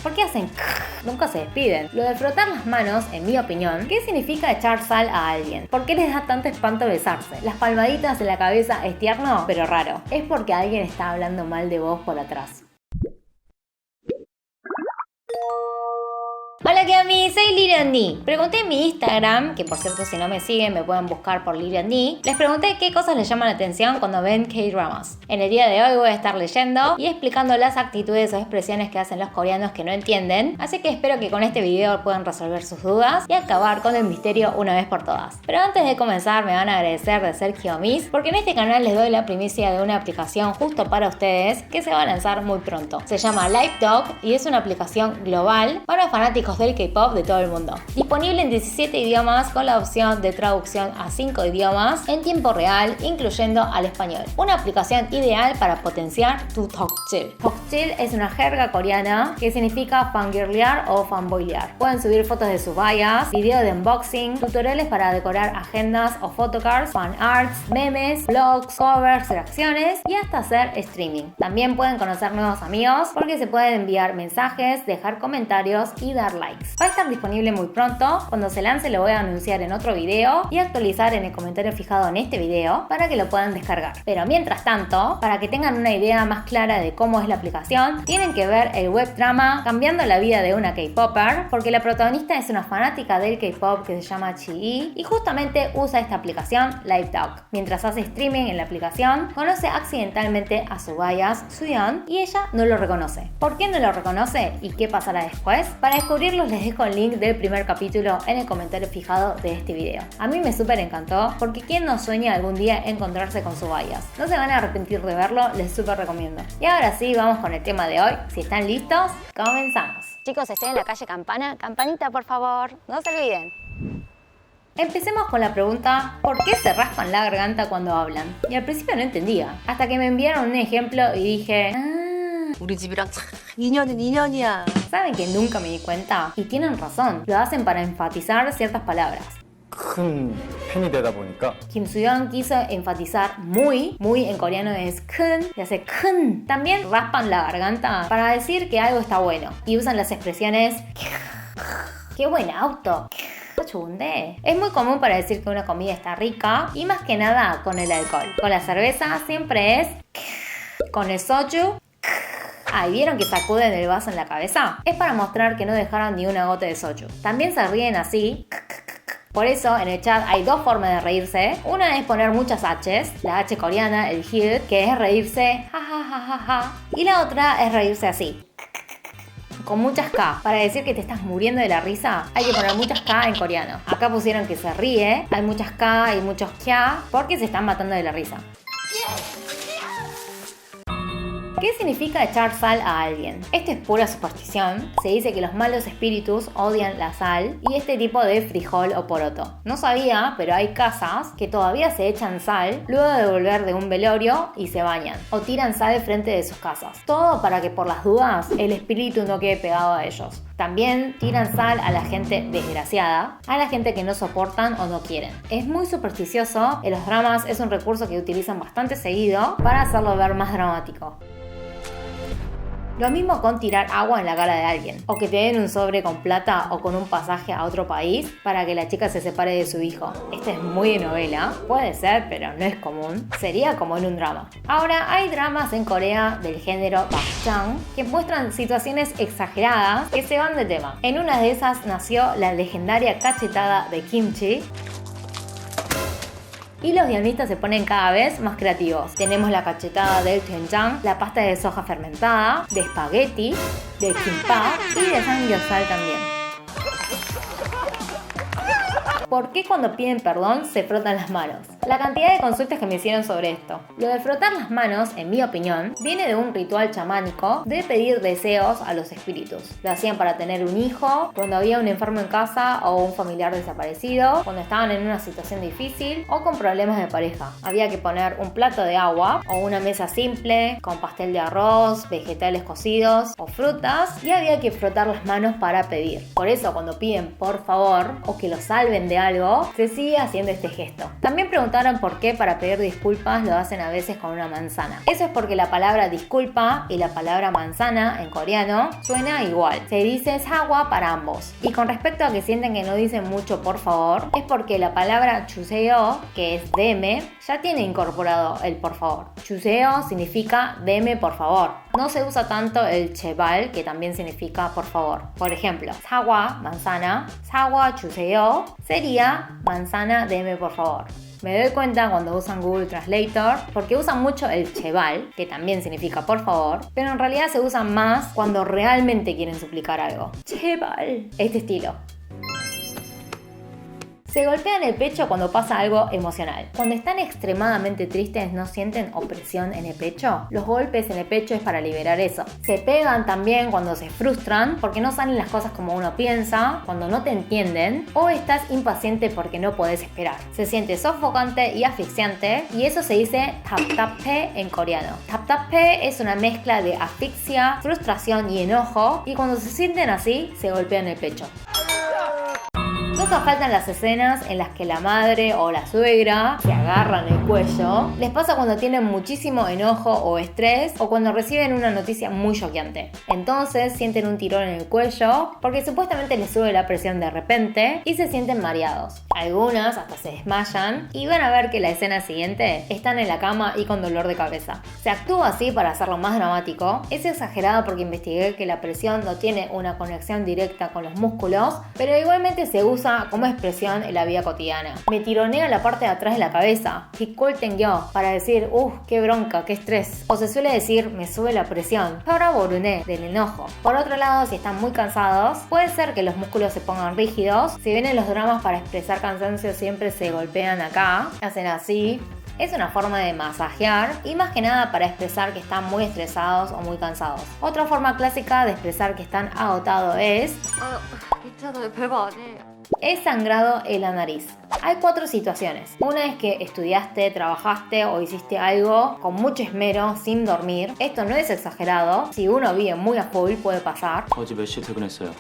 ¿Por qué hacen nunca se despiden? Lo de frotar las manos, en mi opinión, ¿qué significa echar sal a alguien? ¿Por qué les da tanto espanto besarse? Las palmaditas en la cabeza es tierno, pero raro. Es porque alguien está hablando mal de vos por atrás. Hola Kiami, soy Lilian D. Pregunté en mi Instagram, que por cierto si no me siguen me pueden buscar por Lilian D. Les pregunté qué cosas les llaman la atención cuando ven K-dramas. En el día de hoy voy a estar leyendo y explicando las actitudes o expresiones que hacen los coreanos que no entienden, así que espero que con este video puedan resolver sus dudas y acabar con el misterio una vez por todas. Pero antes de comenzar me van a agradecer de ser Kiomis, porque en este canal les doy la primicia de una aplicación justo para ustedes que se va a lanzar muy pronto. Se llama LiveDog y es una aplicación global para fanáticos del K-pop de todo el mundo. Disponible en 17 idiomas con la opción de traducción a 5 idiomas en tiempo real, incluyendo al español. Una aplicación ideal para potenciar tu Tokjil. Tokjil es una jerga coreana que significa fangirlear o fanboylear. Pueden subir fotos de sus bios, videos de unboxing, tutoriales para decorar agendas o photocards, fan arts, memes, blogs, covers, reacciones y hasta hacer streaming. También pueden conocer nuevos amigos porque se pueden enviar mensajes, dejar comentarios y dar likes. Va a estar disponible muy pronto. Cuando se lance lo voy a anunciar en otro video y actualizar en el comentario fijado en este video para que lo puedan descargar. Pero mientras tanto, para que tengan una idea más clara de cómo es la aplicación, tienen que ver el web drama Cambiando la vida de una K-popper, porque la protagonista es una fanática del K-pop que se llama Chi y justamente usa esta aplicación LiveDog. Mientras hace streaming en la aplicación, conoce accidentalmente a su bias, Suyeon, y ella no lo reconoce. ¿Por qué no lo reconoce y qué pasará después? Para descubrirlo les dejo el link del primer capítulo en el comentario fijado de este video. A mí me súper encantó porque quien no sueña algún día encontrarse con su bias. No se van a arrepentir de verlo, les súper recomiendo. Y ahora sí, vamos con el tema de hoy. Si están listos, comenzamos. Chicos, estoy en la calle Campana. Campanita, por favor, no se olviden. Empecemos con la pregunta, ¿por qué se raspan la garganta cuando hablan? Y al principio no entendía, hasta que me enviaron un ejemplo y dije... 우리 집이랑 참 인연은 인연이야. ¿Saben que nunca me di cuenta? Y tienen razón, lo hacen para enfatizar ciertas palabras. 큰 팬이 되다 보니까 Kim Soo-yeon quiso enfatizar muy en coreano es 큰, y hace 큰. También raspan la garganta para decir que algo está bueno y usan las expresiones ¡qué buen auto! Es muy común para decir que una comida está rica y más que nada con el alcohol. Con la cerveza siempre es con el soju. ¿Y vieron que sacuden el vaso en la cabeza? Es para mostrar que no dejaron ni una gota de soju. También se ríen así. Por eso en el chat hay dos formas de reírse. Una es poner muchas H's, la H coreana, el hit, que es reírse ja ja ja ja ja. Y la otra es reírse así, con muchas K. Para decir que te estás muriendo de la risa, hay que poner muchas K en coreano. Acá pusieron que se ríe, hay muchas K y muchos Kya, porque se están matando de la risa. ¿Qué significa echar sal a alguien? Esto es pura superstición. Se dice que los malos espíritus odian la sal y este tipo de frijol o poroto. No sabía, pero hay casas que todavía se echan sal luego de volver de un velorio y se bañan. O tiran sal frente de sus casas. Todo para que por las dudas el espíritu no quede pegado a ellos. También tiran sal a la gente desgraciada, a la gente que no soportan o no quieren. Es muy supersticioso. En los dramas es un recurso que utilizan bastante seguido para hacerlo ver más dramático. Lo mismo con tirar agua en la cara de alguien, o que te den un sobre con plata o con un pasaje a otro país para que la chica se separe de su hijo. Esta es muy de novela, puede ser, pero no es común. Sería como en un drama. Ahora, hay dramas en Corea del género bakjang que muestran situaciones exageradas que se van de tema. En una de esas nació la legendaria cachetada de kimchi. Y los guionistas se ponen cada vez más creativos. Tenemos la cachetada del doenjang, la pasta de soja fermentada, de espagueti, de kimbap y de samgyeopsal también. ¿Por qué cuando piden perdón se frotan las manos? La cantidad de consultas que me hicieron sobre esto. Lo de frotar las manos, en mi opinión, viene de un ritual chamánico de pedir deseos a los espíritus. Lo hacían para tener un hijo, cuando había un enfermo en casa o un familiar desaparecido, cuando estaban en una situación difícil o con problemas de pareja. Había que poner un plato de agua o una mesa simple con pastel de arroz, vegetales cocidos o frutas y había que frotar las manos para pedir. Por eso cuando piden por favor o que los salven de de algo, se sigue haciendo este gesto. También preguntaron por qué para pedir disculpas lo hacen a veces con una manzana. Eso es porque la palabra disculpa y la palabra manzana en coreano suena igual. Se dice sawa para ambos. Y con respecto a que sienten que no dicen mucho por favor, es porque la palabra chuseo, que es deme, ya tiene incorporado el por favor. Chuseo significa deme por favor. No se usa tanto el cheval, que también significa por favor. Por ejemplo, sawa, manzana, sawa chuseo sería manzana deme por favor. Me doy cuenta cuando usan Google Translator porque usan mucho el cheval, que también significa por favor, pero en realidad se usan más cuando realmente quieren suplicar algo. Cheval. Este estilo. Se golpean el pecho cuando pasa algo emocional. Cuando están extremadamente tristes, ¿no sienten opresión en el pecho? Los golpes en el pecho es para liberar eso. Se pegan también cuando se frustran porque no salen las cosas como uno piensa, cuando no te entienden o estás impaciente porque no podés esperar. Se siente sofocante y asfixiante y eso se dice 답답해 en coreano. 답답해 es una mezcla de asfixia, frustración y enojo y cuando se sienten así, se golpean el pecho. Nunca faltan las escenas en las que la madre o la suegra se agarran el cuello. Les pasa cuando tienen muchísimo enojo o estrés o cuando reciben una noticia muy choqueante. Entonces sienten un tirón en el cuello porque supuestamente les sube la presión de repente y se sienten mareados. Algunas hasta se desmayan y van a ver que la escena siguiente están en la cama y con dolor de cabeza. Se actúa así para hacerlo más dramático. Es exagerado porque investigué que la presión no tiene una conexión directa con los músculos, pero igualmente se usa como expresión en la vida cotidiana. Me tironea la parte de atrás de la cabeza, yo, para decir, qué bronca, qué estrés. O se suele decir, me sube la presión, ahora boruné, del enojo. Por otro lado, si están muy cansados, puede ser que los músculos se pongan rígidos. Si bien en los dramas para expresar cansancio siempre se golpean acá, hacen así. Es una forma de masajear y más que nada para expresar que están muy estresados o muy cansados. Otra forma clásica de expresar que están agotados es sangrado en la nariz. Hay 4 situaciones. Una es que estudiaste, trabajaste o hiciste algo con mucho esmero, sin dormir. Esto no es exagerado. Si uno vive muy a full puede pasar. 어제 몇 시에 퇴근했어요?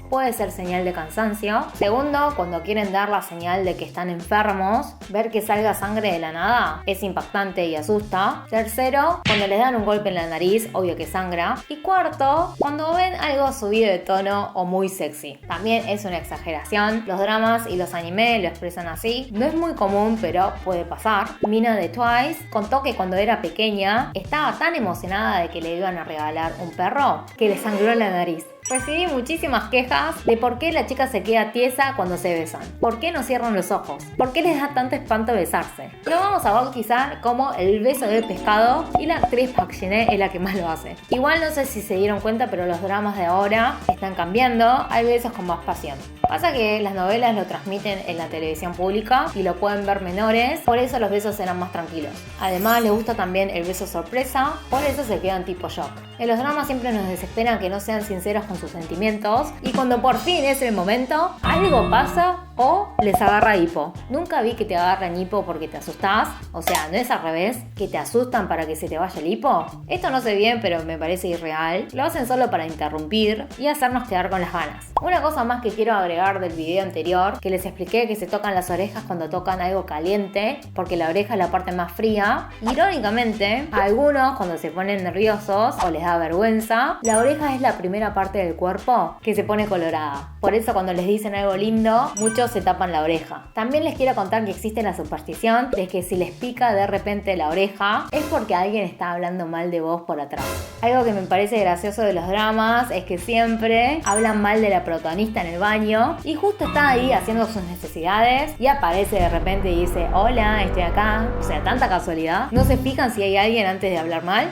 Puede ser señal de cansancio. Segundo, cuando quieren dar la señal de que están enfermos, ver que salga sangre de la nada es impactante y asusta. Tercero, cuando les dan un golpe en la nariz, obvio que sangra. Y cuarto, cuando ven algo subido de tono o muy sexy. También es una exageración. Los dramas y los animes lo expresan así. No es muy común, pero puede pasar. Mina de Twice contó que cuando era pequeña estaba tan emocionada de que le iban a regalar un perro que le sangró la nariz. Recibí muchísimas quejas de por qué la chica se queda tiesa cuando se besan. ¿Por qué no cierran los ojos? ¿Por qué les da tanto espanto besarse? Lo vamos a bautizar como el beso del pescado y la actriz Park Shin-hye es la que más lo hace. Igual no sé si se dieron cuenta, pero los dramas de ahora están cambiando. Hay besos con más pasión. Pasa que las novelas lo transmiten en la televisión pública y lo pueden ver menores, por eso los besos eran más tranquilos. Además les gusta también el beso sorpresa, por eso se quedan tipo shock. En los dramas siempre nos desesperan que no sean sinceros con sus sentimientos y cuando por fin es el momento, algo pasa o les agarra hipo. Nunca vi que te agarren hipo porque te asustás, o sea, no es al revés, que te asustan para que se te vaya el hipo. Esto no sé bien, pero me parece irreal. Lo hacen solo para interrumpir y hacernos quedar con las ganas. Una cosa más que quiero agregar del video anterior, que les expliqué que se tocan las orejas cuando tocan algo caliente, porque la oreja es la parte más fría. Irónicamente, a algunos cuando se ponen nerviosos o les da vergüenza, la oreja es la primera parte del cuerpo que se pone colorada. Por eso cuando les dicen algo lindo, muchos se tapan la oreja. También les quiero contar que existe la superstición de que si les pica de repente la oreja es porque alguien está hablando mal de vos por atrás. Algo que me parece gracioso de los dramas es que siempre hablan mal de la protagonista en el baño y justo está ahí haciendo sus necesidades y aparece de repente y dice hola, estoy acá. O sea, tanta casualidad. ¿No se fijan si hay alguien antes de hablar mal?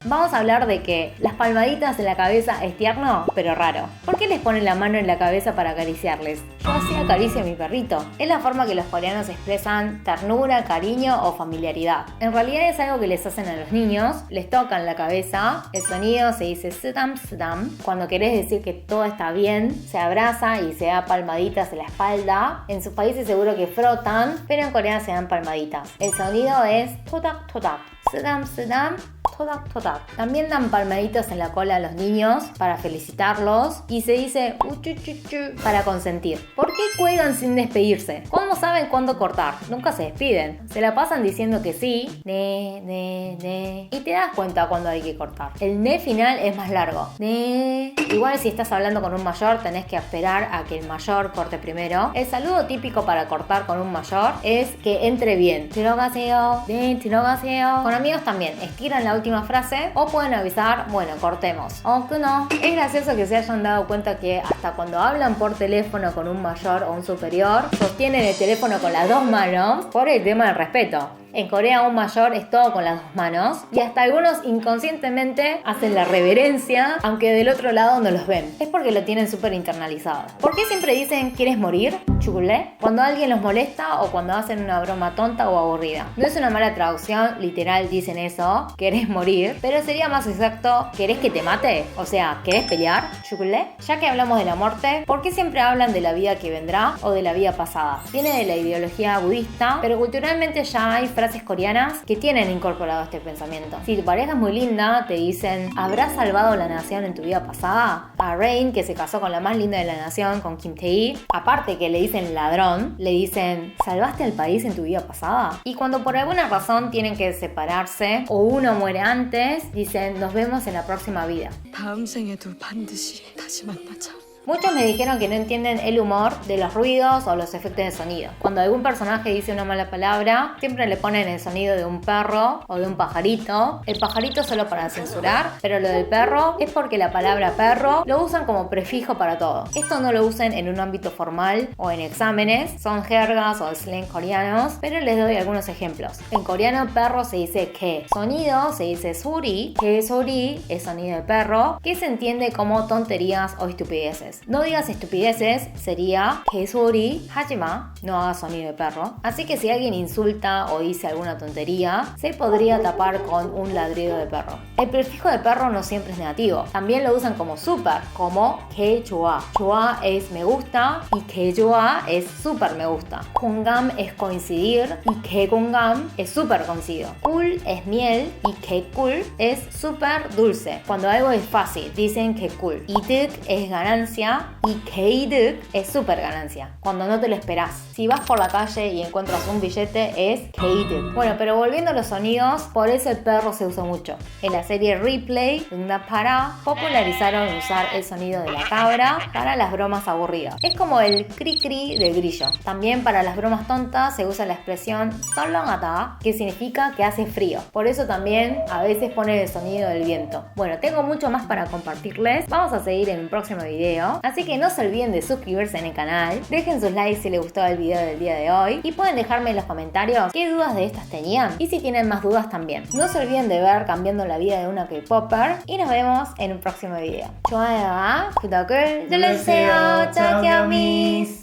Vamos a hablar de que las palmaditas en la cabeza es tierno, pero raro. ¿Por qué les ponen la mano en la cabeza para acariciarles? Yo así acaricio a mi perrito. Es la forma que los coreanos expresan ternura, cariño o familiaridad. En realidad es algo que les hacen a los niños. Les tocan la cabeza. El sonido se dice sudam sudam. Cuando querés decir que todo está bien, se abraza y se da palmaditas en la espalda. En sus países seguro que frotan, pero en Corea se dan palmaditas. El sonido es todak todak. Sudam, sudam. Todak, todak. También dan palmaditas en la cola a los niños para felicitarlos y se dice uchuchuchu para consentir. ¿Por qué cuelgan sin despedirse? ¿Cómo saben cuándo cortar? Nunca se despiden. Se la pasan diciendo que sí, ne. Y te das cuenta cuando hay que cortar. El ne final es más largo. Ne. Igual si estás hablando con un mayor tenés que esperar a que el mayor corte primero. El saludo típico para cortar con un mayor es que entre bien. 들어가세요. 네, 들어가세요. Con amigos también. Estiran la última frase o pueden avisar, bueno, cortemos. O que no. Es gracioso que se hayan dado cuenta que hasta cuando hablan por teléfono con un mayor o un superior, sostienen el teléfono con las dos manos por el tema del respeto. En Corea un mayor es todo con las dos manos y hasta algunos inconscientemente hacen la reverencia aunque del otro lado no los ven. Es porque lo tienen súper internalizado. ¿Por qué siempre dicen ¿quieres morir? Chuculé. Cuando alguien los molesta o cuando hacen una broma tonta o aburrida. No es una mala traducción, literal dicen eso, ¿querés morir? Pero sería más exacto, ¿querés que te mate? O sea, ¿querés pelear? Chuculé. Ya que hablamos de la muerte, ¿por qué siempre hablan de la vida que vendrá o de la vida pasada? Viene de la ideología budista, pero culturalmente ya hay frases coreanas que tienen incorporado este pensamiento. Si tu pareja es muy linda, te dicen ¿habrás salvado la nación en tu vida pasada? A Rain, que se casó con la más linda de la nación, con Kim Tae-hee, aparte que le dicen ladrón, le dicen ¿salvaste al país en tu vida pasada? Y cuando por alguna razón tienen que separarse o uno muere antes, dicen nos vemos en la próxima vida. 다음 생에도 반드시 다시 만나자. Muchos me dijeron que no entienden el humor de los ruidos o los efectos de sonido. Cuando algún personaje dice una mala palabra, siempre le ponen el sonido de un perro o de un pajarito. El pajarito solo para censurar, pero lo del perro es porque la palabra perro lo usan como prefijo para todo. Esto no lo usen en un ámbito formal o en exámenes, son jergas o slang coreanos, pero les doy algunos ejemplos. En coreano perro se dice que, sonido se dice suri, que suri es sonido de perro, que se entiende como tonterías o estupideces. No digas estupideces, sería 개소리 하지마, no hagas sonido de perro. Así que si alguien insulta o dice alguna tontería, se podría tapar con un ladrido de perro. El prefijo de perro no siempre es negativo, también lo usan como super, como 개 좋아. 좋아 es me gusta y 개 좋아 es super me gusta. 공감 es coincidir y 개 공감 es super coincido. 꿀 es miel y 개 꿀 es super dulce. Cuando algo es fácil, dicen 개 꿀. 이득 es ganancia y 개이득 es super ganancia, cuando no te lo esperás. Si vas por la calle y encuentras un billete es 개이득. Bueno, pero volviendo a los sonidos, por eso el perro se usa mucho. En la serie Replay, para popularizaron usar el sonido de la cabra para las bromas aburridas. Es como el cri cri del grillo. También para las bromas tontas se usa la expresión solongata, que significa que hace frío. Por eso también a veces ponen el sonido del viento. Bueno, tengo mucho más para compartirles. Vamos a seguir en un próximo video. Así que no se olviden de suscribirse en el canal, dejen sus likes si les gustó el video del día de hoy y pueden dejarme en los comentarios qué dudas de estas tenían y si tienen más dudas también. No se olviden de ver Cambiando la vida de una K-Popper y nos vemos en un próximo video. 좋아요와 구독을 눌러주세요. 짜기야미스.